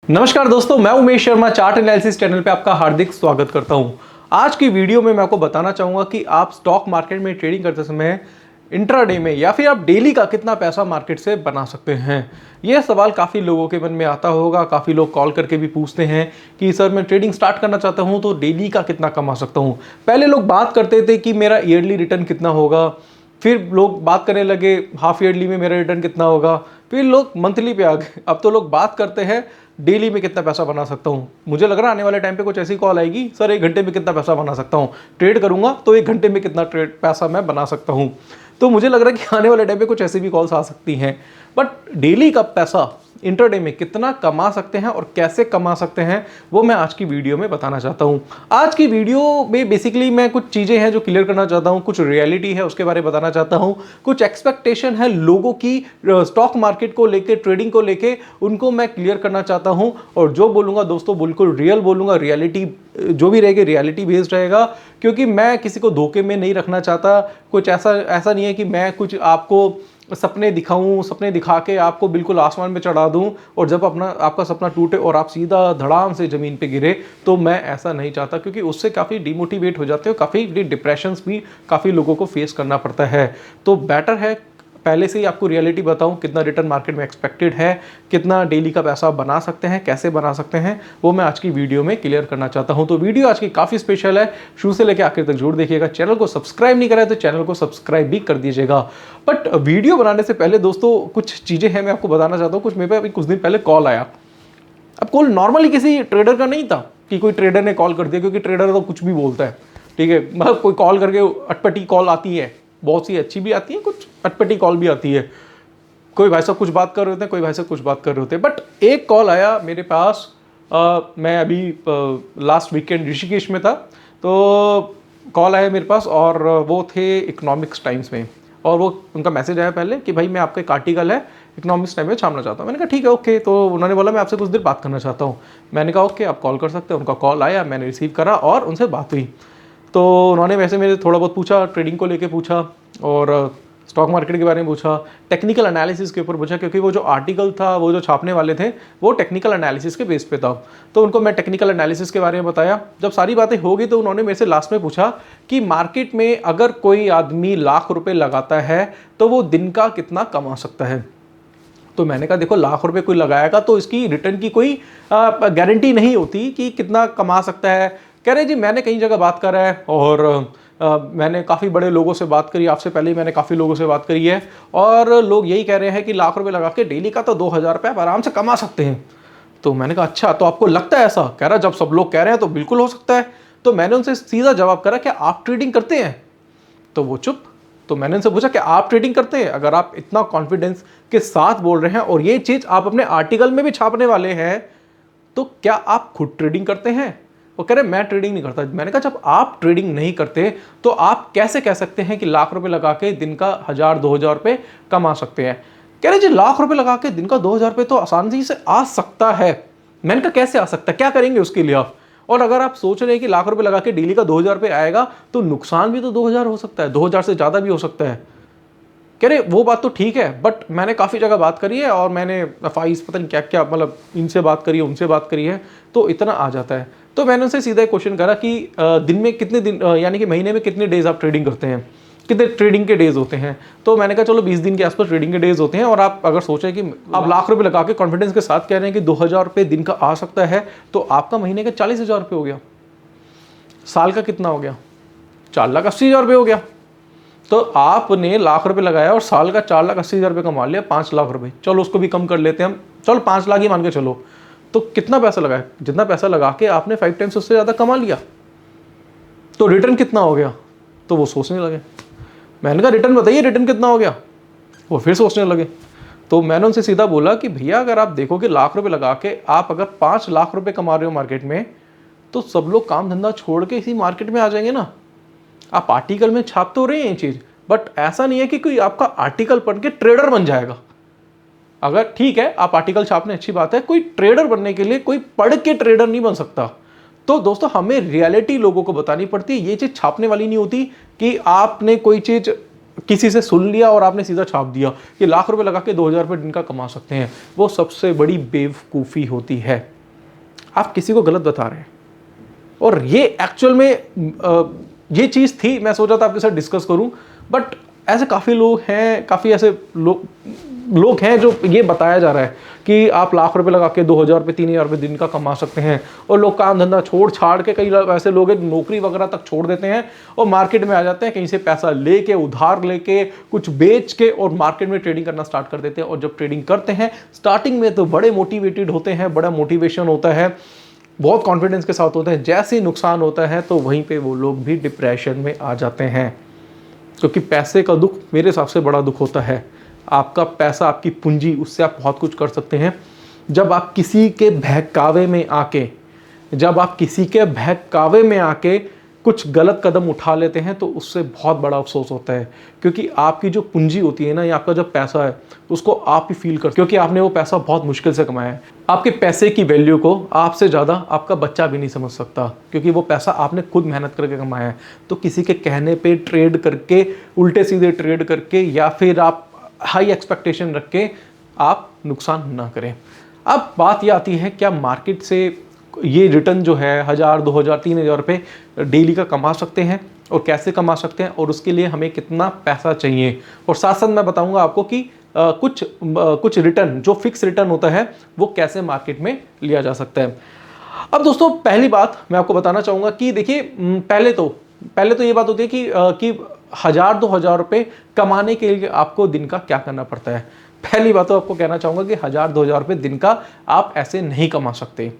नमस्कार दोस्तों, मैं Umesh Sharma chart analysis channel पे आपका हार्दिक स्वागत करता हूं। आज की वीडियो में मैं आपको बताना चाहूंगा कि आप स्टॉक मार्केट में ट्रेडिंग करते समय इंट्राडे में या फिर आप डेली का कितना पैसा मार्केट से बना सकते हैं। यह सवाल काफ़ी लोगों के मन में आता होगा। काफ़ी लोग कॉल करके भी पूछते हैं कि सर मैं ट्रेडिंग स्टार्ट करना चाहता हूं तो डेली का कितना कमा सकता हूं। पहले लोग बात करते थे कि मेरा ईयरली रिटर्न कितना होगा, फिर लोग बात करने लगे हाफ ईयरली में मेरा रिटर्न कितना होगा, फिर लोग मंथली पे आ गए। अब तो लोग बात करते हैं डेली में कितना पैसा बना सकता हूँ। मुझे लग रहा है आने वाले टाइम पे कुछ ऐसी कॉल आएगी, सर 1 घंटे में कितना पैसा बना सकता हूँ, ट्रेड करूंगा तो 1 घंटे में कितना ट्रेड पैसा मैं बना सकता हूँ। तो मुझे लग रहा है कि आने वाले टाइम पे कुछ ऐसी भी कॉल्स आ सकती हैं। बट डेली का पैसा इंटरडे में कितना कमा सकते हैं और कैसे कमा सकते हैं वो मैं आज की वीडियो में बताना चाहता हूं। आज की वीडियो में बेसिकली मैं कुछ चीज़ें हैं जो क्लियर करना चाहता हूं, कुछ रियलिटी है उसके बारे में बताना चाहता हूं, कुछ एक्सपेक्टेशन है लोगों की स्टॉक मार्केट को लेके, ट्रेडिंग को लेके, उनको मैं क्लियर करना चाहता हूं। और जो बोलूँगा दोस्तों बिल्कुल रियल बोलूँगा, रियलिटी जो भी रहेगी रियलिटी बेस्ड रहेगा, क्योंकि मैं किसी को धोखे में नहीं रखना चाहता। कुछ ऐसा नहीं है कि मैं कुछ आपको सपने दिखाऊं, सपने दिखा के आपको बिल्कुल आसमान में चढ़ा दूं और जब आपका सपना टूटे और आप सीधा धड़ाम से ज़मीन पे गिरे, तो मैं ऐसा नहीं चाहता, क्योंकि उससे काफ़ी डिमोटिवेट हो जाते हो, काफ़ी डिप्रेशंस भी काफ़ी लोगों को फेस करना पड़ता है। तो बेटर है पहले से ही आपको रियलिटी बताऊं, कितना रिटर्न मार्केट में एक्सपेक्टेड है, कितना डेली का पैसा बना सकते हैं, कैसे बना सकते हैं, वो मैं आज की वीडियो में क्लियर करना चाहता हूं। तो वीडियो आज की काफ़ी स्पेशल है, शुरू से लेकर आखिर तक जरूर देखिएगा। चैनल को सब्सक्राइब नहीं करा है तो चैनल को सब्सक्राइब भी कर दीजिएगा। बट वीडियो बनाने से पहले दोस्तों कुछ चीज़ें हैं मैं आपको बताना चाहता हूँ। मेरे पे अभी कुछ दिन पहले कॉल आया। अब कॉल नॉर्मली किसी ट्रेडर का नहीं था कि कोई ट्रेडर ने कॉल कर दिया, क्योंकि ट्रेडर तो कुछ भी बोलता है, ठीक है। मतलब कोई कॉल करके अटपटी कॉल आती है, बहुत सी अच्छी भी आती है, कुछ अटपटी कॉल भी आती है। कोई भाई साहब कुछ बात कर रहे होते हैं, कोई भाई साहब कुछ बात कर रहे होते हैं। बट एक कॉल आया मेरे पास, मैं अभी लास्ट वीकेंड ऋषिकेश में था, तो कॉल आया मेरे पास और वो थे इकोनॉमिक्स टाइम्स में। और वो उनका मैसेज आया पहले कि भाई मैं आपका एक आर्टिकल है इकोनॉमिक्स टाइम में छापना चाहता हूँ। मैंने कहा ठीक है ओके। तो उन्होंने बोला मैं आपसे कुछ देर बात करना चाहता हूँ। मैंने कहा ओके आप कॉल कर सकते हैं। उनका कॉल आया, मैंने रिसीव करा और उनसे बात हुई। तो उन्होंने वैसे मेरे थोड़ा बहुत पूछा, ट्रेडिंग को लेके पूछा और स्टॉक मार्केट के बारे में पूछा, टेक्निकल एनालिसिस के ऊपर पूछा, क्योंकि वो जो आर्टिकल था, वो जो छापने वाले थे, वो टेक्निकल एनालिसिस के बेस पे था। तो उनको मैं टेक्निकल एनालिसिस के बारे में बताया। जब सारी बातें हो गई तो उन्होंने मेरे से लास्ट में पूछा कि मार्केट में अगर कोई आदमी लाख रुपए लगाता है तो वो दिन का कितना कमा सकता है। तो मैंने कहा देखो, लाख रुपए कोई लगाएगा तो इसकी रिटर्न की कोई गारंटी नहीं होती कि कितना कमा सकता है। कह रहे जी मैंने कई जगह बात करा है और मैंने काफ़ी बड़े लोगों से बात करी, आपसे पहले ही मैंने काफ़ी लोगों से बात करी है और लोग यही कह रहे हैं कि लाख रुपए लगा के डेली का तो 2000 रुपये आप आराम से कमा सकते हैं। तो मैंने कहा अच्छा, तो आपको लगता है ऐसा? कह रहा जब सब लोग कह रहे हैं तो बिल्कुल हो सकता है। तो मैंने उनसे सीधा जवाब करा कि आप ट्रेडिंग करते हैं? तो वो चुप। तो मैंने उनसे पूछा कि आप ट्रेडिंग करते हैं? अगर आप इतना कॉन्फिडेंस के साथ बोल रहे हैं और ये चीज़ आप अपने आर्टिकल में भी छापने वाले हैं, तो क्या आप खुद ट्रेडिंग करते हैं? वो कह रहे मैं ट्रेडिंग नहीं करता। मैंने कहा जब आप ट्रेडिंग नहीं करते तो आप कैसे कह सकते हैं कि लाख रुपए लगा के दिन का 1000-2000 रुपये कमा सकते हैं? कह रहे जी लाख रुपए लगा के दिन का 2000 रुपये तो आसानी से आ सकता है। मैंने कहा कैसे आ सकता है, क्या करेंगे उसके लिए आप? और अगर आप सोच रहे हैं कि लाख रुपए लगा के डेली का 2000 रुपये आएगा तो नुकसान भी तो 2000 हो सकता है, 2000 से ज़्यादा भी हो सकता है। कह रहे वो बात तो ठीक है, बट मैंने काफ़ी जगह बात करी है और मैंने एफआईज पता नहीं क्या क्या, मतलब इनसे बात करी है, उनसे बात करी है, तो इतना आ जाता है। तो मैंने उनसे सीधा एक क्वेश्चन करा कि दिन में कितने दिन यानी कि महीने में कितने डेज आप ट्रेडिंग करते हैं, कितने ट्रेडिंग के डेज होते हैं? तो मैंने कहा चलो 20 दिन के आसपास ट्रेडिंग के डेज होते हैं। और आप अगर सोचें कि आप लाख रुपए लगा के कॉन्फिडेंस के साथ कह रहे हैं कि 2000 रुपये दिन का आ सकता है, तो आपका महीने का 40,000 रुपये हो गया। साल का कितना हो गया? 4,80,000 रुपये हो गया। तो आपने लाख रुपए लगाया और साल का 4,80,000 रुपये कमा लिया, 5 लाख रुपए। चलो उसको भी कम कर लेते हैं हम, चलो 5 लाख ही मान के चलो। तो कितना पैसा लगाया? जितना पैसा लगा के आपने 5 टाइम्स उससे ज़्यादा कमा लिया, तो रिटर्न कितना हो गया? तो वो सोचने लगे। मैंने कहा रिटर्न बताइए, रिटर्न कितना हो गया? वो फिर सोचने लगे। तो मैंने उनसे सीधा बोला कि भैया अगर आप देखोगे लाख रुपए लगा के आप अगर 5 लाख रुपए कमा रहे हो मार्केट में, तो सब लोग काम धंधा छोड़ के इसी मार्केट में आ जाएंगे ना। आप आर्टिकल में छाप तो रहे हैं ये चीज़, बट ऐसा नहीं है कि कोई आपका आर्टिकल पढ़ के ट्रेडर बन जाएगा। अगर ठीक है आप आर्टिकल छापने अच्छी बात है, कोई ट्रेडर बनने के लिए कोई पढ़ के ट्रेडर नहीं बन सकता। तो दोस्तों हमें रियलिटी लोगों को बतानी पड़ती है। ये चीज़ छापने वाली नहीं होती कि आपने कोई चीज़ किसी से सुन लिया और आपने सीधा छाप दिया कि लाख रुपए लगा के 2000 रुपये दिन का कमा सकते हैं। वो सबसे बड़ी बेवकूफ़ी होती है। आप किसी को गलत बता रहे हैं। और ये एक्चुअल में ये चीज़ थी, मैं सोचा था आपके साथ डिस्कस करूं, बट ऐसे काफ़ी लोग हैं, काफ़ी ऐसे लोग हैं जो ये बताया जा रहा है कि आप लाख रुपए लगा के 2,000 रुपये 3,000 रुपये दिन का कमा सकते हैं। और लोग काम धंधा छोड़ छाड़ के, कई ऐसे लोग हैं नौकरी वगैरह तक छोड़ देते हैं और मार्केट में आ जाते हैं, कहीं से पैसा लेके, उधार लेके, कुछ बेच के और मार्केट में ट्रेडिंग करना स्टार्ट कर देते हैं। और जब ट्रेडिंग करते हैं स्टार्टिंग में तो बड़े मोटिवेटेड होते हैं, बड़ा मोटिवेशन होता है, बहुत कॉन्फिडेंस के साथ होते हैं। जैसे ही नुकसान होता है तो वहीं पे वो लोग भी डिप्रेशन में आ जाते हैं, क्योंकि पैसे का दुख मेरे हिसाब से बड़ा दुख होता है। आपका पैसा, आपकी पूंजी, उससे आप बहुत कुछ कर सकते हैं। जब आप किसी के बहकावे में आके कुछ गलत कदम उठा लेते हैं तो उससे बहुत बड़ा अफसोस होता है, क्योंकि आपकी जो पूंजी होती है ना, या आपका जो पैसा है, उसको आप ही फील करते, क्योंकि आपने वो पैसा बहुत मुश्किल से कमाया है। आपके पैसे की वैल्यू को आपसे ज़्यादा आपका बच्चा भी नहीं समझ सकता, क्योंकि वो पैसा आपने खुद मेहनत करके कमाया है। तो किसी के कहने पे ट्रेड करके, उल्टे सीधे ट्रेड करके, या फिर आप हाई एक्सपेक्टेशन रख के आप नुकसान ना करें। अब बात ये आती है, क्या मार्केट से ये रिटर्न जो है 1,000, 2,000, 3,000 रुपये डेली का कमा सकते हैं, और कैसे कमा सकते हैं, और उसके लिए हमें कितना पैसा चाहिए। और साथ साथ मैं बताऊंगा आपको कि कुछ रिटर्न, जो फिक्स रिटर्न होता है, वो कैसे मार्केट में लिया जा सकता है। अब दोस्तों, पहली बात मैं आपको बताना चाहूँगा कि देखिए, पहले तो ये बात होती है कि 1,000, 2,000 रुपये कमाने के लिए आपको दिन का क्या करना पड़ता है। पहली बात तो आपको कहना चाहूँगा कि 1,000, 2,000 रुपये दिन का आप ऐसे नहीं कमा सकते।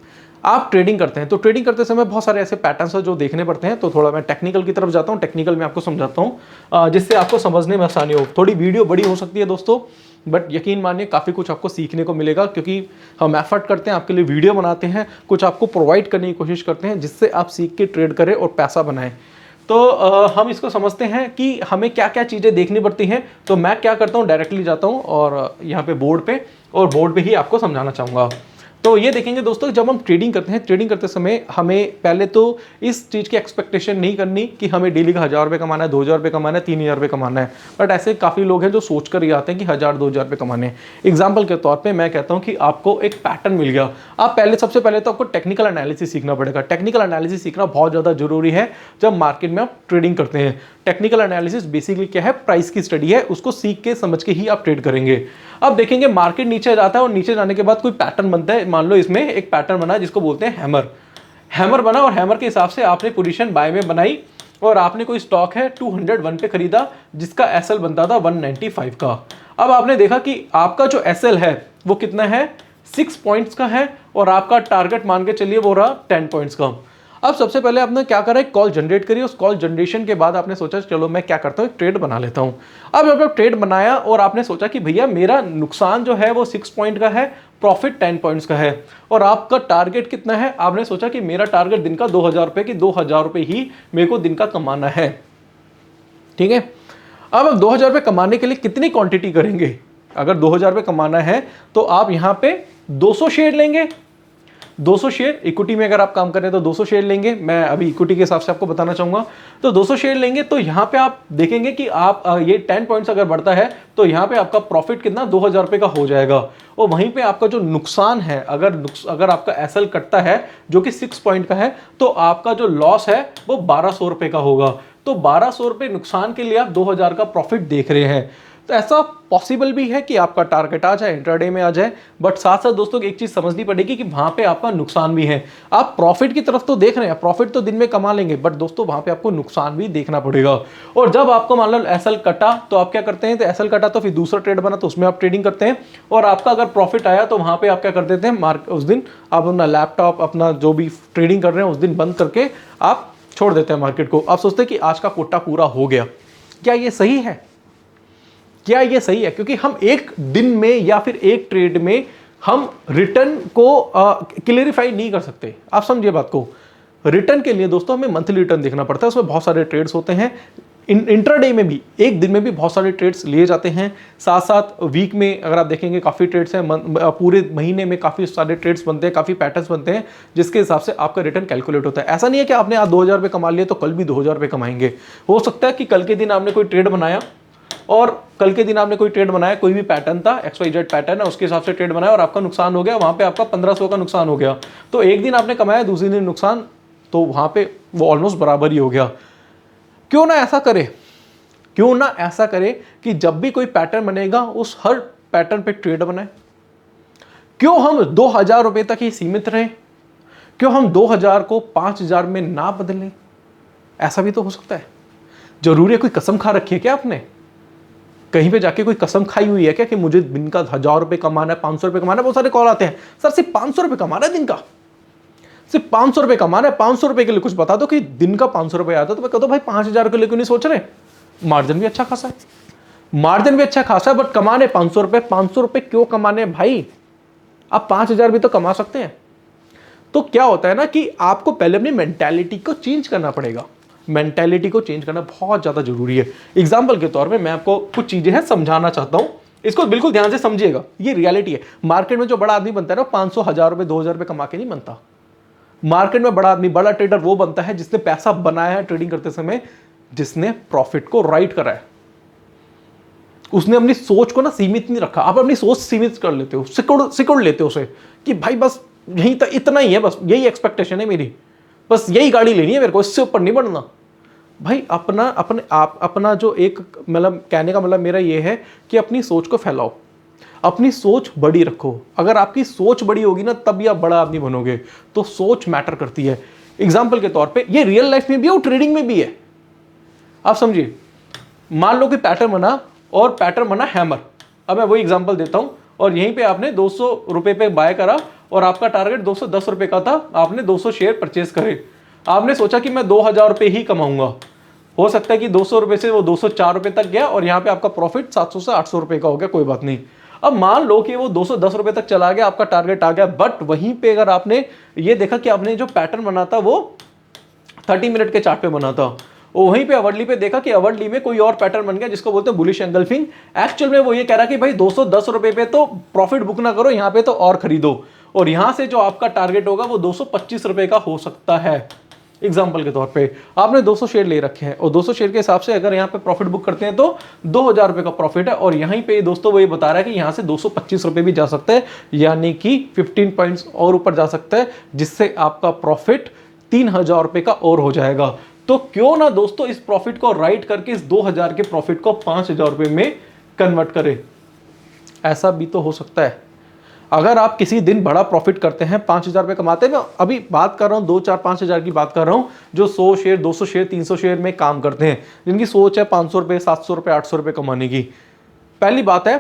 आप ट्रेडिंग करते हैं तो ट्रेडिंग करते समय बहुत सारे ऐसे पैटर्न्स हैं जो देखने पड़ते हैं। तो थोड़ा मैं टेक्निकल की तरफ जाता हूँ, टेक्निकल में आपको समझाता हूँ, जिससे आपको समझने में आसानी हो। थोड़ी वीडियो बड़ी हो सकती है दोस्तों, बट यकीन मानिए काफ़ी कुछ आपको सीखने को मिलेगा, क्योंकि हम एफर्ट करते हैं, आपके लिए वीडियो बनाते हैं, कुछ आपको प्रोवाइड करने की कोशिश करते हैं, जिससे आप सीख के ट्रेड करें और पैसा बनाएं। तो हम इसको समझते हैं कि हमें क्या क्या चीज़ें देखनी पड़ती हैं। तो मैं क्या करता हूँ, डायरेक्टली जाता हूँ और यहाँ पे बोर्ड पे ही आपको समझाना चाहूँगा। तो ये देखेंगे दोस्तों, जब हम ट्रेडिंग करते हैं, ट्रेडिंग करते समय हमें पहले तो इस चीज़ की एक्सपेक्टेशन नहीं करनी कि हमें डेली का 1,000 रुपये कमाना है, 2,000 रुपये कमाना है, 3,000 रुपये कमाना है। बट ऐसे काफ़ी लोग हैं जो सोच कर ही आते हैं कि 1,000, 2,000 रुपये कमाने हैं। एग्जाम्पल के तौर पर मैं कहता हूँ कि आपको एक पैटर्न मिल गया, आप सबसे पहले तो आपको टेक्निकल एनालिसिस सीखना पड़ेगा। टेक्निकल एनालिसिस सीखना बहुत ज़्यादा जरूरी है जब मार्केट में आप ट्रेडिंग करते हैं। टेक्निकल एनालिसिस बेसिकली क्या है, प्राइस की स्टडी है, उसको सीख के समझ के ही आप ट्रेड करेंगे। अब देखेंगे मार्केट नीचे जाता है और नीचे जाने के बाद कोई पैटर्न बनता है। मान लो इसमें एक पैटर्न बना जिसको बोलते हैं हैमर बना, और हैमर के हिसाब से आपने पोजीशन बाय में बनाई और आपने कोई स्टॉक है 201 पे खरीदा, जिसका एसएल बनता था 195 का। अब आपने देखा कि आपका जो एसएल है वो कितना है, 6 पॉइंट्स का है, और आपका टारगेट मान के चलिए वो रहा 10 पॉइंट्स का। अब सबसे पहले आपने क्या करा, एक कॉल जनरेट करी। उस कॉल जनरेशन के बाद आपने सोचा चलो मैं क्या करता हूँ, एक ट्रेड बना लेता हूँ। अब जब आप ट्रेड बनाया और आपने सोचा कि भैया मेरा नुकसान जो है वो 6 पॉइंट का है, प्रॉफिट 10 पॉइंट्स का है, और आपका टारगेट कितना है, आपने सोचा कि मेरा टारगेट दिन का 2,000 रुपये की 2,000 रुपये ही मेरे को दिन का कमाना है। ठीक है, अब आप 2,000 रुपये कमाने के लिए कितनी क्वांटिटी करेंगे। अगर 2,000 रुपये कमाना है तो आप यहाँ पे 200 शेयर लेंगे। 200 शेयर इक्विटी में अगर आप काम कर रहे हैं तो 200 शेयर लेंगे। मैं अभी इक्विटी के हिसाब से आपको बताना चाहूंगा। तो 200 शेयर लेंगे तो यहाँ पे आप देखेंगे कि आप ये 10 पॉइंट्स अगर बढ़ता है तो यहाँ पे आपका प्रॉफिट कितना 2,000 रुपये का हो जाएगा। और वहीं पे आपका जो नुकसान है, अगर आपका एसएल कटता है जो कि 6 पॉइंट का है, तो आपका जो लॉस है वो 1,200 रुपये का होगा। तो 1,200 रुपये नुकसान के लिए आप 2,000 का प्रॉफिट देख रहे हैं। तो ऐसा पॉसिबल भी है कि आपका टारगेट आ जाए, इंट्राडे में आ जाए, बट साथ साथ दोस्तों एक चीज समझनी पड़ेगी कि वहां पे आपका नुकसान भी है। आप प्रॉफिट की तरफ तो देख रहे हैं, प्रॉफिट तो दिन में कमा लेंगे, बट दोस्तों वहां पे आपको नुकसान भी देखना पड़ेगा। और जब आपको मान लो एसएल कटा तो आप क्या करते हैं, तो एसएल कटा तो फिर दूसरा ट्रेड बना तो उसमें आप ट्रेडिंग करते हैं, और आपका अगर प्रॉफिट आया तो वहां पर आप क्या कर देते हैं, उस दिन आप अपना लैपटॉप, अपना जो भी ट्रेडिंग कर रहे हैं उस दिन बंद करके आप छोड़ देते हैं मार्केट को। आप सोचते हैं कि आज का कोटा पूरा हो गया। क्या ये सही है? क्या ये सही है? क्योंकि हम एक दिन में या फिर एक ट्रेड में हम रिटर्न को क्लियरिफाई नहीं कर सकते। आप समझिए बात को। रिटर्न के लिए दोस्तों हमें मंथली रिटर्न देखना पड़ता है, उसमें बहुत सारे ट्रेड्स होते हैं। इंट्राडे में भी एक दिन में भी बहुत सारे ट्रेड्स लिए जाते हैं। साथ साथ वीक में अगर आप देखेंगे काफ़ी ट्रेड्स हैं, पूरे महीने में काफ़ी सारे ट्रेड्स बनते हैं, काफ़ी पैटर्न्स बनते हैं, जिसके हिसाब से आपका रिटर्न कैलकुलेट होता है। ऐसा नहीं है कि आपने आज 2,000 रुपये कमा लिए तो कल भी 2,000 रुपये कमाएंगे। हो सकता है कि कल के दिन आपने कोई ट्रेड बनाया और कल के दिन आपने कोई ट्रेड बनाया, कोई भी पैटर्न था, XYZ पैटर्न है, उसके हिसाब से ट्रेड बनाया और आपका नुकसान हो गया, वहां पे आपका 1500 का नुकसान हो गया। तो एक दिन आपने कमाया, दूसरे दिन नुकसान, तो वहां पे वो ऑलमोस्ट बराबर ही हो गया। क्यों ना ऐसा करे, क्यों ना ऐसा करे कि जब भी कोई पैटर्न बनेगा उस हर पैटर्न पे ट्रेड बनाए। क्यों हम 2000 रुपए तक ही सीमित रहें? क्यों हम 2000 को 5000 में ना बदलें? ऐसा भी तो हो सकता है। जरूरी है कोई कसम खा रखी है क्या आपने? कहीं पे जाके कोई कसम खाई हुई है क्या कि मुझे दिन का 1000 रुपए कमाना है, 500 रुपए कमाना है? बहुत सारे कॉल आते हैं, सर सिर्फ 500 रुपए कमाना है दिन का, सिर्फ 500 रुपए कमाना है, 500 रुपए के लिए कुछ बता दो कि दिन का 500 रुपए आता है। तो मैं कहता हूं भाई 5000 के लिए क्यों नहीं सोच रहे? मार्जिन भी अच्छा खासा है, मार्जिन भी अच्छा खासा है, बट कमाने 500 रुपए। 500 रुपए क्यों कमाने भाई? आप 5000 भी तो कमा सकते हैं। तो क्या होता है ना कि आपको पहले अपनी मेंटालिटी को चेंज करना पड़ेगा। मेंटालिटी को चेंज करना बहुत ज्यादा जरूरी है। एग्जाम्पल के तौर पे मैं आपको कुछ चीजें हैं समझाना चाहता हूं, इसको बिल्कुल ध्यान से समझिएगा। ये रियलिटी है। मार्केट में जो बड़ा आदमी बनता है ना, 500, 1000 रुपए, 2000 रुपए कमा के नहीं बनता। मार्केट में बड़ा आदमी, बड़ा ट्रेडर वो बनता है जिसने पैसा बनाया है ट्रेडिंग करते समय, जिसने प्रॉफिट को राइट करा है। उसने अपनी सोच को ना सीमित नहीं रखा। आप अपनी सोच सीमित कर लेते हो, सिकुड़ लेते हो उसे कि भाई बस यही तक, इतना ही है, बस यही एक्सपेक्टेशन है मेरी, बस यही गाड़ी लेनी है मेरे को, इससे ऊपर नहीं बढ़ना। भाई अपना जो एक मतलब कहने का मतलब मेरा ये है कि अपनी सोच को फैलाओ, अपनी सोच बड़ी रखो। अगर आपकी सोच बड़ी होगी ना, तभी आप बड़ा आदमी बनोगे। तो सोच मैटर करती है। एग्जाम्पल के तौर पे ये रियल लाइफ में भी है और ट्रेडिंग में भी है। आप समझिए, मान लो कि पैटर्न बना और पैटर्न बना हैमर। अब मैं वही एग्जांपल देता हूं, और यहीं पे आपने 200 रुपए पे बाय करा और आपका टारगेट 210 रुपए का था। आपने 200 शेयर परचेज करे। आपने सोचा कि मैं 2000 रुपए ही कमाऊंगा। हो सकता है कि 200 रुपए से वो 204 रुपए तक गया और यहाँ पे आपका प्रॉफिट 700 से 800 रुपए का हो गया, कोई बात नहीं। अब मान लो कि वो 210 रुपए तक चला गया, आपका टारगेट आ गया, बट वहीं पे अगर आपने ये देखा कि आपने जो पैटर्न बना था वो 30 मिनट के चार्ट पे बना था, और वहीं पे अवर्ली पे देखा कि अवर्ली में कोई और पैटर्न बन गया जिसको बोलते हैं बुलिश एंगल्फिंग। एक्चुअल में वो ये कह रहा कि भाई 210 रुपए पे तो प्रॉफिट बुक ना करो, यहाँ पे तो और खरीदो, और यहां से जो आपका टारगेट होगा वो 225 रुपए का हो सकता है। एग्जाम्पल के तौर पे आपने 200 शेयर ले रखे हैं और 200 शेयर के हिसाब से अगर यहाँ पे प्रॉफिट बुक करते हैं तो 2000 रुपए का प्रॉफिट है, और यहीं पे दोस्तों वो ये बता रहा है कि यहाँ से 225 रुपए भी जा सकता है, यानी कि 15 पॉइंट्स और ऊपर जा सकता है, जिससे आपका प्रॉफिट 3000 रुपए का और हो जाएगा। तो क्यों ना दोस्तों इस प्रॉफिट को राइट करके इस 2000 के प्रॉफिट को 5000 रुपए में कन्वर्ट करें। ऐसा भी तो हो सकता है। अगर आप किसी दिन बड़ा प्रॉफिट करते हैं, 5000 रुपए कमाते हैं, मैं अभी बात कर रहा हूं 2, 4, 5000 की बात कर रहा हूं, जो 100 शेयर, 200 शेयर, 300 शेयर में काम करते हैं, जिनकी सोच है 500 रुपए, 700 रुपए, 800 रुपए कमाने की। पहली बात है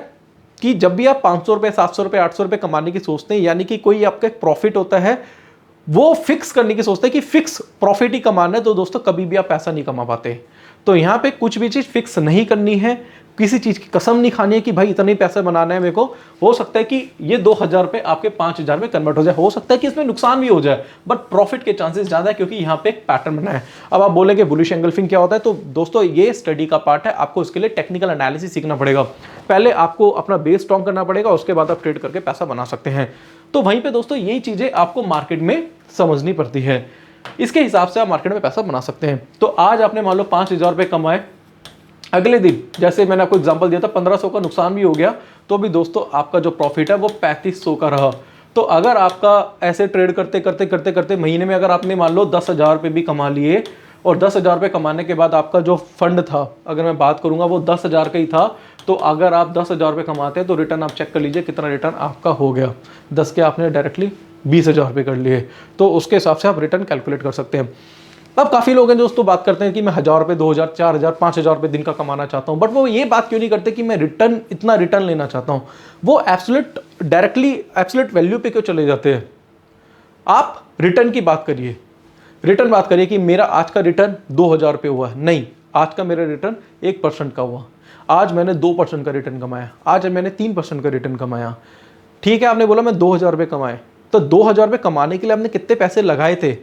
कि जब भी आप 500 रुपए, 700 रुपए, 800 रुपए कमाने की सोचते हैं, यानी कि कोई आपका एक प्रॉफिट होता है, वो फिक्स करने की सोचते हैं कि फिक्स प्रॉफिट ही कमाना है, तो दोस्तों कभी भी आप पैसा नहीं कमा पाते। तो यहां पे कुछ भी चीज फिक्स नहीं करनी है, किसी चीज की कसम नहीं खानी है कि भाई इतना ही पैसा बनाना है मेरे को। हो सकता है कि ये 2000 रुपए आपके 5000 में कन्वर्ट हो जाए, हो सकता है कि इसमें नुकसान भी हो जाए, बट प्रॉफिट के चांसेस ज्यादा है, क्योंकि यहाँ पे एक पैटर्न बना है। अब आप बोलेंगे बुलिश एंगल्फिंग क्या होता है, तो दोस्तों ये स्टडी का पार्ट है, आपको इसके लिए टेक्निकल एनालिसिस सीखना पड़ेगा। पहले आपको अपना बेस स्ट्रॉन्ग करना पड़ेगा, उसके बाद आप ट्रेड करके पैसा बना सकते हैं। तो वहीं पे दोस्तों यही चीजें आपको मार्केट में समझनी पड़ती है, इसके हिसाब से आप मार्केट में पैसा बना सकते हैं। तो आज आपने मान लो 5000 रुपए कमाए, अगले दिन जैसे मैंने आपको एग्जांपल दिया था 1500 का नुकसान भी हो गया, तो भी दोस्तों आपका जो प्रॉफिट है वो 3500 का रहा। तो अगर आपका ऐसे ट्रेड करते करते करते करते महीने में अगर आपने मान लो 10,000 रुपये भी कमा लिए, और 10,000 रुपये कमाने के बाद आपका जो फंड था, अगर मैं बात करूंगा वो 10,000 का ही था, तो अगर आप 10,000 रुपये कमाते हैं तो रिटर्न आप चेक कर लीजिए कितना रिटर्न आपका हो गया। 10 के आपने डायरेक्टली 20,000 रुपये कर लिए, तो उसके हिसाब से आप रिटर्न कैलकुलेट कर सकते हैं। अब काफ़ी लोग हैं जो दोस्तों बात करते हैं कि मैं 1,000 रुपये, 2,000, 4,000, 5,000 रुपये दिन का कमाना चाहता हूं, बट वो ये बात क्यों नहीं करते कि मैं रिटर्न, इतना रिटर्न लेना चाहता हूं। वो एब्सोल्यूट डायरेक्टली एब्सोल्यूट वैल्यू पे क्यों चले जाते हैं। आप रिटर्न की बात करिए, रिटर्न बात करिए कि मेरा आज का रिटर्न 2,000 रुपये हुआ है, नहीं, आज का मेरा रिटर्न 1% का हुआ, आज मैंने 2% का रिटर्न कमाया, आज मैंने 3% का रिटर्न कमाया। ठीक है, आपने बोला मैं 2,000 रुपये कमाए, तो 2,000 रुपये कमाने के लिए आपने कितने पैसे लगाए थे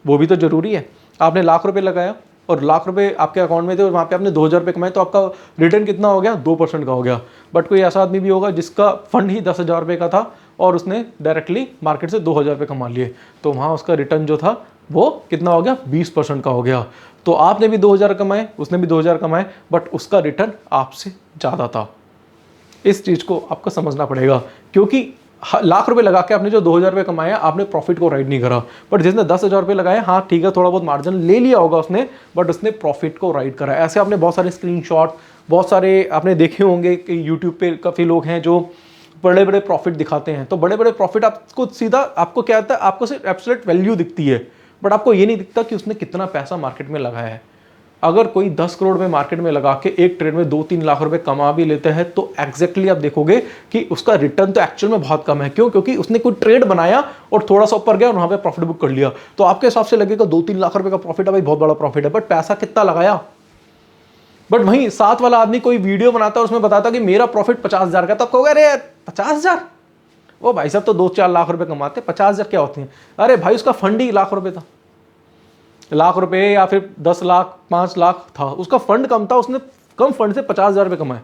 वो भी तो जरूरी है। आपने लाख रुपए लगाया और लाख रुपए आपके अकाउंट में थे और वहाँ पे आपने 2,000 रुपये कमाए, तो आपका रिटर्न कितना हो गया, 2% का हो गया। बट कोई ऐसा आदमी भी होगा जिसका फंड ही 10,000 रुपये का था और उसने डायरेक्टली मार्केट से 2,000 रुपये कमा लिए, तो वहाँ उसका रिटर्न जो था वो कितना हो गया, 20% का हो गया। तो आपने भी 2000 कमाए, उसने भी 2000 कमाए, बट उसका रिटर्न आपसे ज़्यादा था। इस चीज़ को आपको समझना पड़ेगा, क्योंकि लाख रुपए लगा के आपने जो 2000 रुपये कमाया, आपने प्रॉफिट को राइड नहीं करा। बट जिसने 10,000 रुपये लगाए, हाँ ठीक है, थोड़ा बहुत मार्जिन ले लिया होगा उसने, बट उसने प्रॉफिट को राइड करा। ऐसे आपने बहुत सारे स्क्रीनशॉट, बहुत सारे आपने देखे होंगे कि यूट्यूब पे काफ़ी लोग हैं जो बड़े बड़े प्रॉफिट दिखाते हैं। तो बड़े बड़े प्रॉफिट आपको सीधा, आपको क्या आता है, आपको सिर्फ एब्सोल्यूट वैल्यू दिखती है, बट आपको ये नहीं दिखता कि उसने कितना पैसा मार्केट में लगाया है। अगर कोई 10 करोड़ में मार्केट में लगा के एक ट्रेड में 2-3 लाख रुपए कमा भी लेते हैं, तो एग्जैक्टली आप देखोगे कि उसका रिटर्न तो एक्चुअल में बहुत कम है। क्यों? क्योंकि उसने कोई ट्रेड बनाया और थोड़ा सा ऊपर गया और वहां पे प्रॉफिट बुक कर लिया। तो आपके हिसाब से लगेगा 2-3 लाख रुपए का प्रॉफिट है, भाई बहुत बड़ा प्रॉफिट है, बट पैसा कितना लगाया। बट वहीं साथ वाला आदमी कोई वीडियो बनाता है, उसमें बताता कि मेरा प्रॉफिट 50,000 का, तब कहोगे अरे 50,000, वो भाई साहब तो 2-4 लाख रुपए कमाते, 50,000 क्या होते हैं। अरे भाई उसका फंड ही लाख रुपए था, लाख रुपए या फिर 10 लाख 5 लाख था, उसका फंड कम था, उसने कम फंड से 50,000 रुपये कमाए,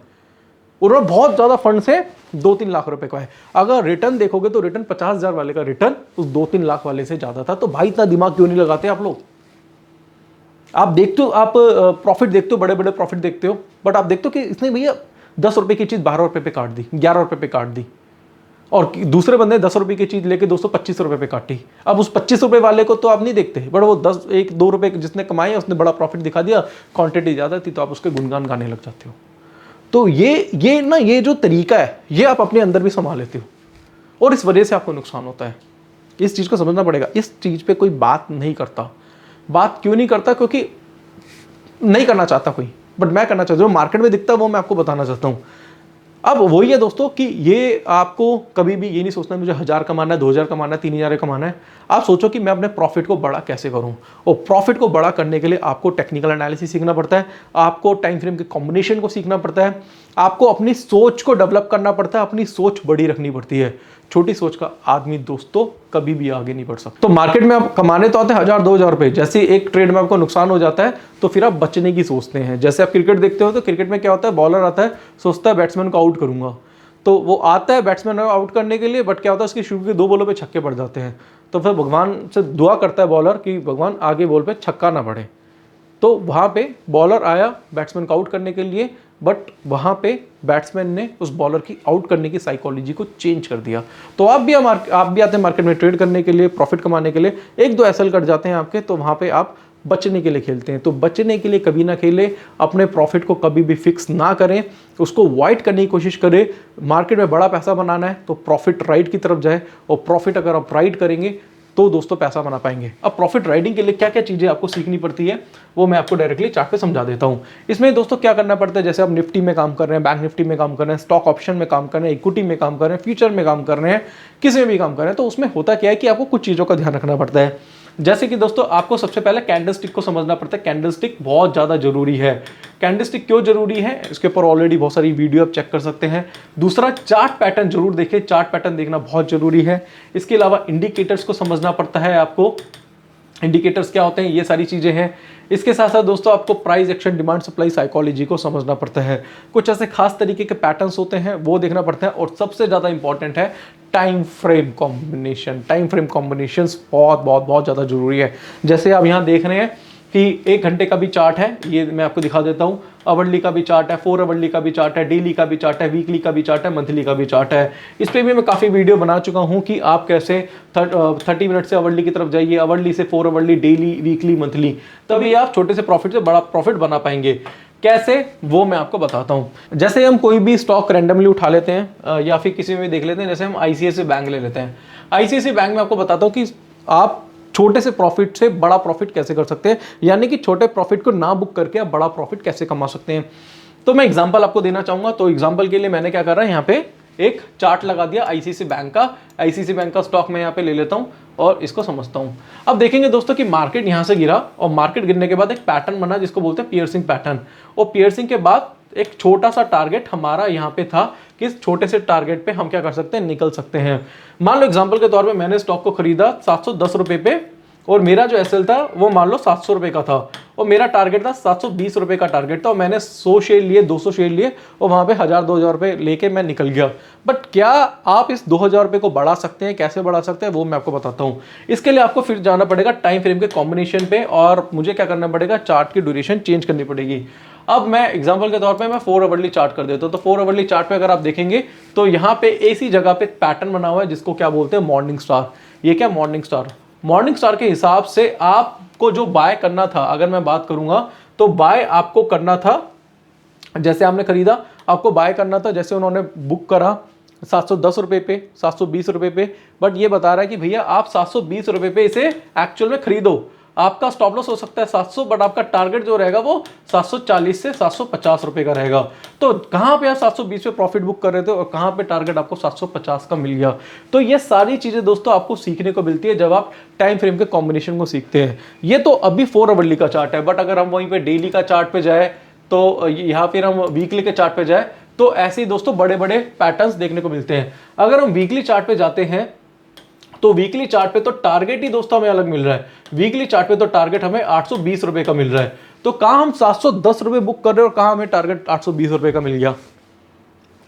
उन्होंने बहुत ज़्यादा फंड से 2-3 लाख रुपए कमाए। अगर रिटर्न देखोगे तो रिटर्न 50,000 वाले का रिटर्न उस 2-3 लाख वाले से ज़्यादा था। तो भाई इतना दिमाग क्यों नहीं लगाते आप लोग। आप देखते हो, आप प्रॉफिट देखते हो, बड़े बड़े प्रॉफिट देखते हो, बट आप देखते हो कि इसने भैया 10 रुपए की चीज़ 12 रुपए पे काट दी, 11 रुपए पे काट दी, और दूसरे बंदे 10 रुपए की चीज़ लेके 225 रुपए पे काटी। अब उस 25 रुपए वाले को तो आप नहीं देखते, बट वो 1-2 रुपए जिसने कमाए उसने बड़ा प्रॉफिट दिखा दिया, क्वांटिटी ज़्यादा थी, तो आप उसके गुणगान गाने लग जाते हो। तो ये जो तरीका है, ये आप अपने अंदर भी संभाल लेते हो, और इस वजह से आपको नुकसान होता है। इस चीज़ को समझना पड़ेगा। इस चीज़ पे कोई बात नहीं करता। बात क्यों नहीं करता? क्योंकि नहीं करना चाहता कोई, बट मैं करना चाहता हूँ। जो मार्केट में दिखता है वो मैं आपको बताना चाहता हूँ। अब वही है दोस्तों कि ये आपको कभी भी ये नहीं सोचना मुझे 1000 कमाना है, 2000 कमाना है, 3000 कमाना है। आप सोचो कि मैं अपने प्रॉफिट को बड़ा कैसे करूं, और प्रॉफिट को बड़ा करने के लिए आपको टेक्निकल एनालिसिस सीखना पड़ता है, आपको टाइम फ्रेम के कॉम्बिनेशन को सीखना पड़ता है, आपको अपनी सोच को डेवलप करना पड़ता है, अपनी सोच बड़ी रखनी पड़ती है। छोटी सोच का आदमी दोस्तों कभी भी आगे नहीं बढ़ सकता। तो मार्केट में आप कमाने तो आते हैं 1000-2000 रुपए, जैसे एक ट्रेड में आपको नुकसान हो जाता है तो फिर आप बचने की सोचते हैं। जैसे आप क्रिकेट देखते हो तो क्रिकेट में क्या होता है, बॉलर आता है, सोचता है बैट्समैन को आउट करूंगा, तो वो आता है बैट्समैन को आउट करने के लिए, बट क्या होता है उसकी शुरू के 2 बॉलों पे छक्के पड़ जाते हैं। तो फिर भगवान से दुआ करता है बॉलर कि भगवान आगे बॉल पे छक्का ना पड़े। तो वहाँ पे बॉलर आया बैट्समैन को आउट करने के लिए, बट वहाँ पे बैट्समैन ने उस बॉलर की आउट करने की साइकोलॉजी को चेंज कर दिया। तो आप भी आते हैं मार्केट में ट्रेड करने के लिए, प्रॉफिट कमाने के लिए, 1-2 एसएल कट जाते हैं आपके, तो वहाँ पे आप बचने के लिए खेलते हैं। तो बचने के लिए कभी ना खेले, अपने प्रॉफिट को कभी भी फिक्स ना करें, उसको वाइट करने की कोशिश करें। मार्केट में बड़ा पैसा बनाना है तो प्रॉफिट राइट की तरफ जाए, और प्रॉफिट अगर आप राइट करेंगे तो दोस्तों पैसा बना पाएंगे। अब प्रॉफिट राइडिंग के लिए क्या क्या चीज़ें आपको सीखनी पड़ती है वो मैं आपको डायरेक्टली चार्ट पे समझा देता हूँ। इसमें दोस्तों क्या करना पड़ता है, जैसे आप निफ्टी में काम कर रहे हैं, बैंक निफ्टी में काम कर रहे हैं, स्टॉक ऑप्शन में काम कर रहे हैं, इक्विटी में काम कर रहे हैं, फ्यूचर में काम कर रहे हैं, किसी में भी काम कर रहे हैं, तो उसमें होता क्या है कि आपको कुछ चीज़ों का ध्यान रखना पड़ता है। जैसे कि दोस्तों आपको सबसे पहले कैंडलस्टिक को समझना पड़ता है। कैंडलस्टिक बहुत ज़्यादा जरूरी है। कैंडलस्टिक क्यों जरूरी है, इसके ऊपर ऑलरेडी बहुत सारी वीडियो आप चेक कर सकते हैं। दूसरा, चार्ट पैटर्न जरूर देखिए, चार्ट पैटर्न देखना बहुत जरूरी है। इसके अलावा इंडिकेटर्स को समझना पड़ता है आपको, इंडिकेटर्स क्या होते हैं, ये सारी चीज़ें हैं। इसके साथ साथ दोस्तों आपको price action, demand supply psychology को समझना पड़ता है। कुछ ऐसे खास तरीके के पैटर्न्स होते हैं वो देखना पड़ता है, और सबसे ज़्यादा इंपॉर्टेंट है time frame combination. Time frame combinations बहुत बहुत बहुत ज़्यादा जरूरी है। जैसे आप यहाँ देख रहे हैं कि 1 घंटे का भी चार्ट है, ये मैं आपको दिखा देता हूँ। आवरली का भी चार्ट है, 4 आवरली का भी चार्ट है, डेली का भी चार्ट है, वीकली का भी चार्ट है, मंथली का भी चार्ट है। इस पर भी मैं काफ़ी वीडियो बना चुका हूँ कि आप कैसे 30 मिनट से आवरली की तरफ जाइए, आवरली से 4 आवरली, डेली, वीकली, मंथली, तभी आप छोटे से प्रॉफिट से बड़ा प्रॉफिट बना पाएंगे। कैसे, वो मैं आपको बताता हूं। जैसे हम कोई भी स्टॉक रैंडमली उठा लेते हैं या फिर किसी में भी देख लेते हैं, जैसे हम आईसीआईसीआई बैंक ले लेते हैं। आईसीआईसीआई बैंक में आपको बताता हूं कि आप छोटे से प्रॉफिट से बड़ा प्रॉफिट कैसे कर सकते हैं, यानी कि छोटे प्रॉफिट को ना बुक करके आप बड़ा प्रॉफिट कैसे कमा सकते हैं। तो मैं एग्जांपल आपको देना चाहूंगा। तो एग्जांपल के लिए मैंने क्या करा, यहाँ पे एक चार्ट लगा दिया आईसीआईसीआई बैंक का। आईसीआईसीआई बैंक का स्टॉक मैं यहाँ पे ले लेता हूँ और इसको समझता हूँ। अब देखेंगे दोस्तों कि मार्केट यहाँ से गिरा, और मार्केट गिरने के बाद एक पैटर्न बना जिसको बोलते हैं पियर्सिंग पैटर्न। और पियर्सिंग के बाद एक छोटा सा टारगेट हमारा यहाँ पे था कि इस छोटे से टारगेट पे हम क्या कर सकते हैं, निकल सकते हैं। मान लो एग्जांपल के तौर पे मैंने स्टॉक को खरीदा 710 रुपए पे, और मेरा जो एसएल था वो मान लो 700 रुपये का था और मेरा टारगेट था 720 रुपये का टारगेट था और मैंने 100 शेयर लिए, 200 शेयर लिए और वहाँ पे 1000-2000 रुपये लेके मैं निकल गया। बट क्या आप इस 2000 रुपये को बढ़ा सकते हैं, कैसे बढ़ा सकते हैं वो मैं आपको बताता हूँ। इसके लिए आपको फिर जाना पड़ेगा टाइम फ्रेम के कॉम्बिनेशन पे और मुझे क्या करना पड़ेगा, चार्ट की ड्यूरेशन चेंज करनी पड़ेगी। अब मैं एग्जांपल के तौर पे मैं 4 आवरली चार्ट कर देता हूँ। तो 4 आवरली चार्ट पे अगर आप देखेंगे तो यहाँ पे ऐसी जगह पे पैटर्न बना हुआ है जिसको क्या बोलते हैं, मॉर्निंग स्टार। ये क्या मॉर्निंग स्टार, मॉर्निंग स्टार के हिसाब से आपको जो बाय करना था, अगर मैं बात करूंगा तो बाय आपको करना था, जैसे आपने खरीदा आपको बाय करना था, जैसे उन्होंने बुक करा 710 रुपये पे, 720 रुपये पे, बट ये बता रहा है कि भैया आप 720 रुपये पे इसे एक्चुअल में खरीदो। आपका स्टॉप लॉस हो सकता है 700, बट आपका टारगेट जो रहेगा वो 740 से 750 रुपये का रहेगा। तो कहाँ पे आप 720 पे प्रॉफिट बुक कर रहे थे और कहाँ पे टारगेट आपको 750 का मिल गया। तो ये सारी चीज़ें दोस्तों आपको सीखने को मिलती है जब आप टाइम फ्रेम के कॉम्बिनेशन को सीखते हैं। ये तो अभी 4 आवरली का चार्ट है, बट अगर हम वहीं पे डेली का चार्ट पे जाए तो यहाँ फिर हम वीकली के चार्ट पे जाए तो ऐसे ही दोस्तों बड़े बड़े पैटर्न्स देखने को मिलते हैं। अगर हम वीकली चार्ट पे जाते हैं तो वीकली चार्ट पे तो टारगेट ही दोस्तों हमें अलग मिल रहा है। वीकली चार्ट पे तो टारगेट हमें 820 रुपए का मिल रहा है। तो कहाँ हम 710 रुपए बुक कर रहे हैं और कहाँ हमें टारगेट 820 रुपए का मिल गया।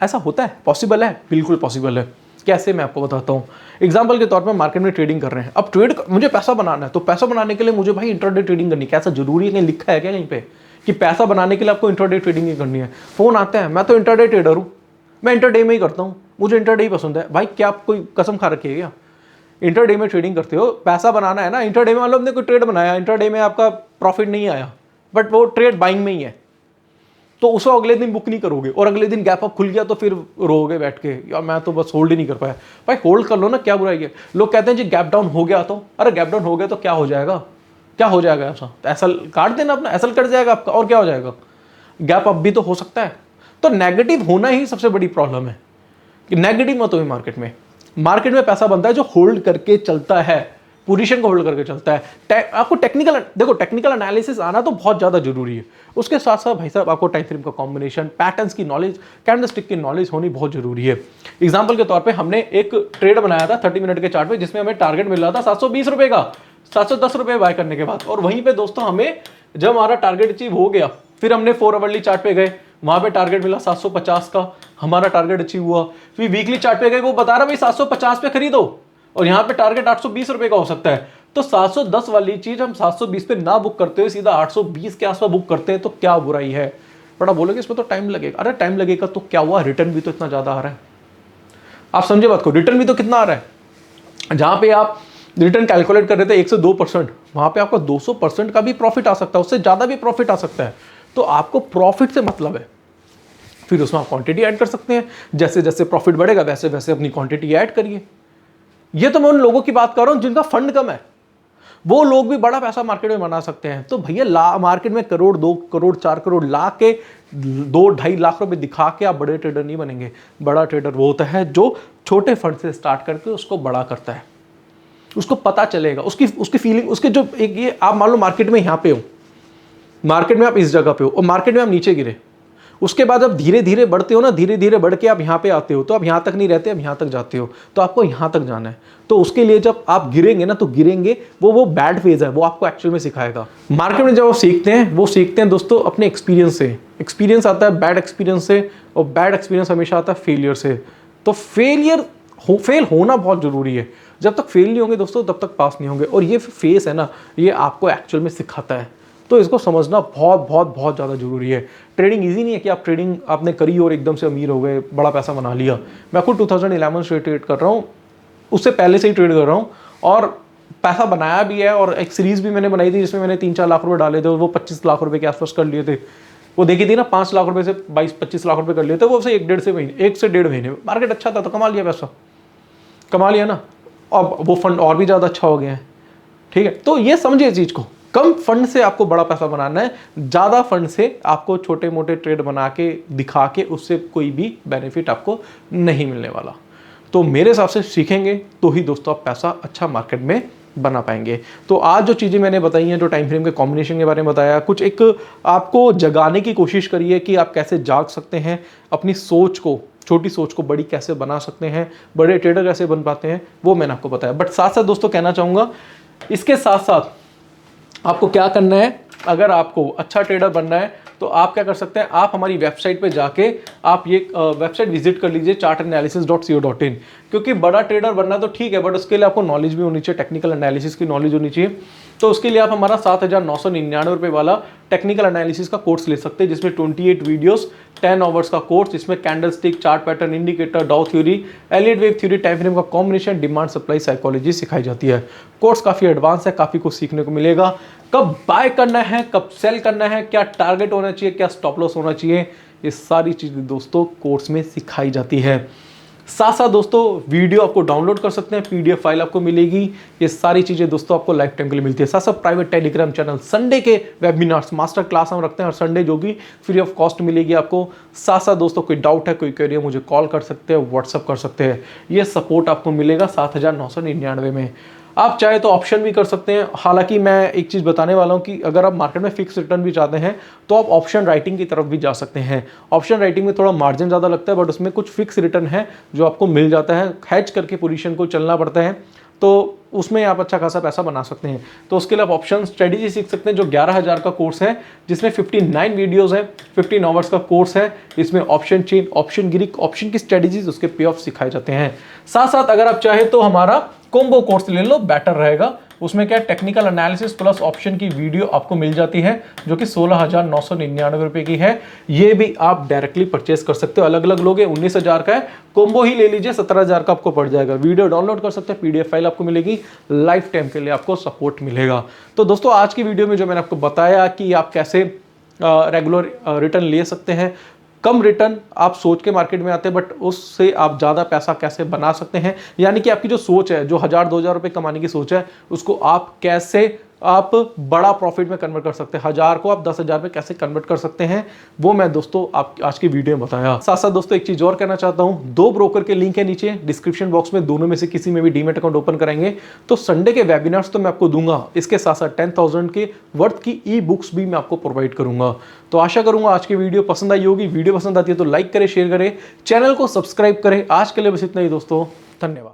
ऐसा होता है, पॉसिबल है, बिल्कुल पॉसिबल है। कैसे, मैं आपको बताता हूँ। एग्जाम्पल के तौर पर मार्केट में ट्रेडिंग कर रहे हैं, अब मुझे पैसा बनाना है, तो पैसा बनाने के लिए मुझे भाई इंट्राडे ट्रेडिंग करनी है। कैसा जरूरी है, कहीं लिखा है क्या कहीं पे कि पैसा बनाने के लिए आपको इंट्राडे ट्रेडिंग ही करनी है। फोन आते हैं, मैं तो इंट्राडे ट्रेडर हूँ, मैं इंट्राडे में ही करता हूँ, मुझे इंट्राडे ही पसंद है। भाई क्या आप कोई कसम खा रखी है क्या? इंटरडे में ट्रेडिंग करते हो, पैसा बनाना है ना। इंटरडे में मतलब आपने कोई ट्रेड बनाया, इंटरडे में आपका प्रॉफिट नहीं आया, बट वो ट्रेड बाइंग में ही है, तो उसको अगले दिन बुक नहीं करोगे और अगले दिन गैप अप खुल गया तो फिर रोगे बैठ के, यार मैं तो बस होल्ड ही नहीं कर पाया। भाई होल्ड कर लो ना, क्या बुराई है। लोग कहते हैं जी गैप डाउन हो गया, तो अरे गैप डाउन हो गया तो क्या हो जाएगा, क्या हो जाएगा ऐसा, एसल काट देना अपना, एसल कट जाएगा आपका और क्या हो जाएगा, गैप अप भी तो हो सकता है। तो नेगेटिव होना ही सबसे बड़ी प्रॉब्लम है कि नेगेटिव मत हो। मार्केट में पैसा बनता है जो होल्ड करके चलता है, पोजीशन को होल्ड करके चलता है। आपको टेक्निकल एनालिसिस आना तो बहुत ज़्यादा जरूरी है। उसके साथ साथ भाई साहब आपको टाइम फ्रेम का कॉम्बिनेशन, पैटर्न्स की नॉलेज, कैंडलस्टिक की नॉलेज होनी बहुत जरूरी है। एग्जांपल के तौर पे हमने एक ट्रेड बनाया था 30 मिनट के चार्ट पे, जिसमें हमें टारगेट मिल रहा था 720 रुपये का, 710 रुपये बाय करने के बाद। और वहीं पे दोस्तों हमें जब हमारा टारगेट अचीव हो गया, फिर हमने 4 आवरली चार्ट पे गए, वहां पे टारगेट मिला 750 का, हमारा टारगेट अचीव हुआ। फिर वीकली चार्ट पे गए, वो बता रहा भाई 750 पे खरीदो और यहाँ पे टारगेट 820 रुपए का हो सकता है। तो 710 वाली चीज हम 720 पे ना बुक करते हुए सीधा 820 के आसपास बुक करते हैं, तो क्या बुराई है। बड़ा बोलोगे इसमें तो टाइम लगेगा, अरे टाइम लगेगा तो क्या हुआ, रिटर्न भी तो इतना ज्यादा आ रहा है। आप समझे बात को, रिटर्न भी तो कितना आ रहा है। जहां पे आप रिटर्न कैलकुलेट कर रहे थे 1 से 2%, वहां पे आपका 200% का भी प्रॉफिट आ सकता है, उससे ज्यादा भी प्रॉफिट आ सकता है। तो आपको प्रॉफिट से मतलब है, फिर उसमें आप क्वांटिटी ऐड कर सकते हैं। जैसे जैसे प्रॉफिट बढ़ेगा वैसे वैसे अपनी क्वांटिटी ऐड करिए। ये तो मैं उन लोगों की बात कर रहा हूं जिनका फंड कम है, वो लोग भी बड़ा पैसा मार्केट में बना सकते हैं। तो भैया मार्केट में करोड़, 2 करोड़, 4 करोड़, लाख के 2-2.5 लाख रुपए दिखा के आप बड़े ट्रेडर नहीं बनेंगे। बड़ा ट्रेडर वो होता है जो छोटे फंड से स्टार्ट करके उसको बड़ा करता है। उसको पता चलेगा, उसकी फीलिंग, उसके जो एक ये, आप मान लो मार्केट में यहाँ पे हो, मार्केट में आप इस जगह पे हो और मार्केट में आप नीचे गिरे, उसके बाद अब धीरे धीरे बढ़ते हो ना, धीरे धीरे बढ़ के आप यहाँ पे आते हो, तो आप यहाँ तक नहीं रहते, अब यहाँ तक जाते हो, तो आपको यहाँ तक जाना है। तो उसके लिए जब आप गिरेंगे ना, तो गिरेंगे, वो बैड फेज है, वो आपको एक्चुअल में सिखाएगा। मार्केट में जब वो सीखते हैं दोस्तों अपने एक्सपीरियंस से। एक्सपीरियंस आता है बैड एक्सपीरियंस से, और बैड एक्सपीरियंस हमेशा आता है फेलियर से। तो फेल होना बहुत जरूरी है। जब तक फेल नहीं होंगे दोस्तों तब तक पास नहीं होंगे। और ये फेस है ना, ये आपको एक्चुअल में सिखाता है। तो इसको समझना बहुत बहुत बहुत ज़्यादा जरूरी है। ट्रेडिंग इजी नहीं है कि आप ट्रेडिंग आपने करी और एकदम से अमीर हो गए, बड़ा पैसा बना लिया। मैं खुद 2011 से ट्रेड कर रहा हूँ, उससे पहले से ही ट्रेड कर रहा हूँ और पैसा बनाया भी है। और एक सीरीज भी मैंने बनाई थी जिसमें मैंने 3-4 लाख रुपए डाले थे और वो 25 लाख रुपए के आसपास कर लिए थे। वो देखी थी ना, 5 लाख रुपए से 22-25 लाख रुपए कर लिए थे, वो से 1 से 1.5 महीने में मार्केट अच्छा था तो कमा लिया, पैसा कमा लिया ना। अब वो फंड और भी ज़्यादा अच्छा हो गया है। ठीक है, तो ये समझिए इस चीज़ को, कम फंड से आपको बड़ा पैसा बनाना है, ज़्यादा फंड से आपको छोटे मोटे ट्रेड बना के दिखा के उससे कोई भी बेनिफिट आपको नहीं मिलने वाला। तो मेरे हिसाब से सीखेंगे तो ही दोस्तों आप पैसा अच्छा मार्केट में बना पाएंगे। तो आज जो चीज़ें मैंने बताई हैं, जो टाइम फ्रेम के कॉम्बिनेशन के बारे में बताया, कुछ एक आपको जगाने की कोशिश करिए कि आप कैसे जाग सकते हैं, अपनी सोच को, छोटी सोच को बड़ी कैसे बना सकते हैं, बड़े ट्रेडर कैसे बन पाते हैं, वो मैंने आपको बताया। बट साथ साथ दोस्तों कहना चाहूँगा, इसके साथ साथ आपको क्या करना है, अगर आपको अच्छा ट्रेडर बनना है तो आप क्या कर सकते हैं, आप हमारी वेबसाइट पे जाके आप ये वेबसाइट विजिट कर लीजिए chartanalysis.co.in। क्योंकि बड़ा ट्रेडर बनना तो ठीक है, बट उसके लिए आपको नॉलेज भी होनी चाहिए, टेक्निकल एनालिसिस की नॉलेज होनी चाहिए। तो उसके लिए आप हमारा 7,999 रुपये वाला टेक्निकल एनालिसिस का कोर्स ले सकते हैं, जिसमें 28 वीडियोस 10 आवर्स का कोर्स, जिसमें candlestick, chart pattern, indicator, Dow theory, Elliott wave theory, time frame का कॉम्बिनेशन, डिमांड सप्लाई साइकोलॉजी सिखाई जाती है। कोर्स काफ़ी एडवांस है, काफ़ी कुछ सीखने को मिलेगा। कब बाय करना है, कब सेल करना है, क्या टारगेट होना चाहिए, क्या स्टॉप लॉस होना चाहिए, ये सारी चीज़ें दोस्तों कोर्स में सिखाई जाती है। साथ साथ दोस्तों वीडियो आपको डाउनलोड कर सकते हैं, पीडीएफ फाइल आपको मिलेगी। ये सारी चीज़ें दोस्तों आपको लाइफ टाइम के लिए मिलती है। साथ साथ प्राइवेट टेलीग्राम चैनल, संडे के वेबिनार्स, मास्टर क्लास हम रखते हैं हर संडे, जो कि फ्री ऑफ कॉस्ट मिलेगी आपको। साथ साथ दोस्तों कोई डाउट है, कोई क्वेरी है, मुझे कॉल कर सकते हैं, व्हाट्सअप कर सकते हैं। ये सपोर्ट आपको मिलेगा 7,999 में। आप चाहे तो ऑप्शन भी कर सकते हैं। हालांकि मैं एक चीज़ बताने वाला हूं कि अगर आप मार्केट में फिक्स रिटर्न भी चाहते हैं तो आप ऑप्शन राइटिंग की तरफ भी जा सकते हैं। ऑप्शन राइटिंग में थोड़ा मार्जिन ज़्यादा लगता है, बट उसमें कुछ फिक्स रिटर्न है जो आपको मिल जाता है। हैज करके पोजीशन को चलना पड़ता है, तो उसमें आप अच्छा खासा पैसा बना सकते हैं। तो उसके लिए आप ऑप्शन स्ट्रेटेजी सीख सकते हैं, जो 11,000 का कोर्स है, जिसमें 59 वीडियोस है, 15 आवर्स का कोर्स है। इसमें ऑप्शन चेन, ऑप्शन गिरिक, ऑप्शन की स्ट्रेटेजीज, उसके पे ऑफ सिखाए जाते हैं। साथ साथ अगर आप चाहे तो हमारा कॉम्बो कोर्स ले लो, बेटर रहेगा। उसमें क्या टेक्निकल एनालिसिस प्लस ऑप्शन की वीडियो आपको मिल जाती है, जो कि 16,999 रुपए की है। ये भी आप डायरेक्टली परचेस कर सकते हो। अलग अलग लोगे 19,000 का है, कॉम्बो ही ले लीजिए, 17,000 का आपको पड़ जाएगा। वीडियो डाउनलोड कर सकते हैं, पीडीएफ फाइल आपको मिलेगी, लाइफ टाइम के लिए आपको सपोर्ट मिलेगा। तो दोस्तों आज की वीडियो में जो मैंने आपको बताया कि आप कैसे रेगुलर रिटर्न ले सकते हैं, कम रिटर्न आप सोच के मार्केट में आते हैं, बट उससे आप ज़्यादा पैसा कैसे बना सकते हैं, यानी कि आपकी जो सोच है, जो 1,000-2,000 रुपये कमाने की सोच है, उसको आप कैसे आप बड़ा प्रॉफिट में कन्वर्ट कर सकते हैं। 1,000 को आप 10,000 में कैसे कन्वर्ट कर सकते हैं, वो मैं दोस्तों आप आज की वीडियो में बताया। साथ साथ दोस्तों एक चीज़ और कहना चाहता हूं, 2 ब्रोकर के लिंक है नीचे डिस्क्रिप्शन बॉक्स में, दोनों में से किसी में भी डीमैट अकाउंट ओपन कराएंगे तो संडे के वेबिनार्स तो मैं आपको दूंगा, इसके साथ साथ 10,000 के वर्थ की ई बुक्स भी मैं आपको प्रोवाइड करूंगा। तो आशा करूंगा आज की वीडियो पसंद आई होगी। वीडियो पसंद आती है तो लाइक करें, शेयर करें, चैनल को सब्सक्राइब करें। आज के लिए बस इतना ही दोस्तों, धन्यवाद।